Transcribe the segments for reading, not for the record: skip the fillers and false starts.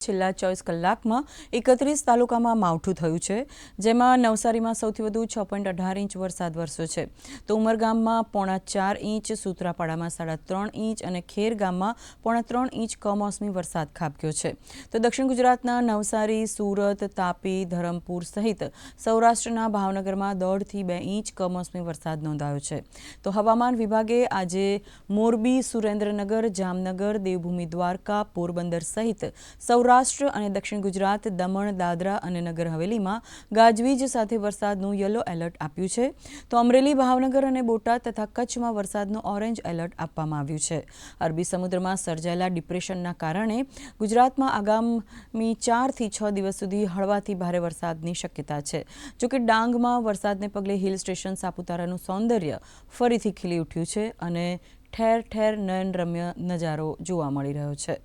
છેલ્લા 24 કલાકમાં 31 તાલુકામાં માવઠું થયું છે, જેમાં નવસારીમાં સૌથી વધુ 6.18 ઇંચ વરસાદ વરસ્યો છે તો ઉમરગામમાં 3.25 ઇંચ, સૂત્રાપાડામાં 3.5 ઇંચ અને ખેર ગામમાં 3.5 ઇંચ કમોસમી વરસાદ ખાબક્યો છે તો દક્ષિણ ગુજરાતના નવસારી, સુરત, તાપી, ધરમપુર સહિત સૌરાષ્ટ્રના ભાવનગરમાં 1.5 થી 2 ઇંચ કમોસમી વરસાદ નોંધાયો છે તો હવામાન વિભાગે આજે મોરબી, સુરેન્દ્રનગર, જામનગર, દેવભૂમિ દ્વારકા, પોરબંદર સહિત સૌરાષ્ટ્ર અને દક્ષિણ ગુજરાત, દમણ, દાદરા અને નગર હવેલીમાં ગાજવીજ સાથે વરસાદનું યલો એલર્ટ આપ્યું છે તો અમરેલી, ભાવનગર અને બોટાદ તથા કચ્છમાં વરસાદનું ઓરેન્જ એલર્ટ આપવામાં આવ્યું છે। અરબી સમુદ્રમાં સર્જાયેલા ડિપ્રેશનના કારણે ગુજરાતમાં આગામી 4 થી 6 દિવસ સુધી હળવાથી ભારે વરસાદની શક્યતા છે। જોકે ડાંગમાં વરસાદને પગલે હિલ સ્ટેશન સાપુતારાનું સૌંદર્ય ફરીથી ખીલી ઉઠ્યું છે અને ઠેર ઠેર નયનરમ્ય નજારો જોવા મળી રહ્યો છે।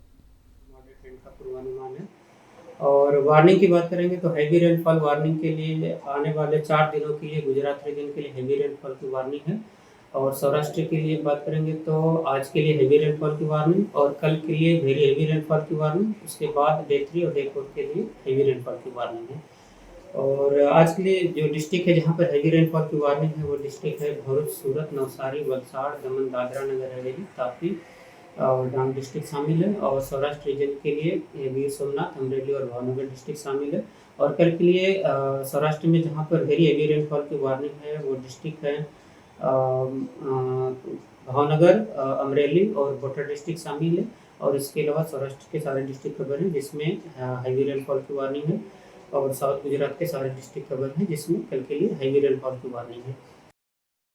पूर्वानुमान है। और वार्निंग की बात करेंगे तो हैवी रेनफॉल वार्निंग के लिए आने वाले 4 दिनों के लिए गुजरात रीजन के लिए हैवी रेनफॉल की वार्निंग है। और सौराष्ट्र के लिए बात करेंगे तो आज के लिए हैवी रेनफॉल की वार्निंग और कल के लिए वेरी हैवी रेनफॉल की वार्निंग, उसके बाद डे 3 और डे 4 के लिए हैवी रेनफॉल की वार्निंग है। और आज के लिए जो डिस्ट्रिक्ट है जहाँ पर हैवी रेनफॉल की वार्निंग है वो डिस्ट्रिक्ट है भरूच, सूरत, नवसारी, वलसाड़, दमन, दादरा नगर हवेली, तापी और डांग डिस्ट्रिक्ट शामिल है। और सौराष्ट्र रीजन के लिए गिर सोमनाथ, अमरेली और भावनगर डिस्ट्रिक्ट शामिल है। और कल के लिए सौराष्ट्र में जहाँ पर वेरी हेवी रेनफॉल की वार्निंग है वो डिस्ट्रिक्ट है भावनगर, अमरेली और बोटाद डिस्ट्रिक्ट शामिल है। और इसके अलावा सौराष्ट्र के सारे डिस्ट्रिक्ट कवर हैं जिसमें हैवी रेनफॉल की वार्निंग है। और साउथ गुजरात के सारे डिस्ट्रिक्ट कवर हैं जिसमें कल के लिए हैवी रेनफॉल की वार्निंग है।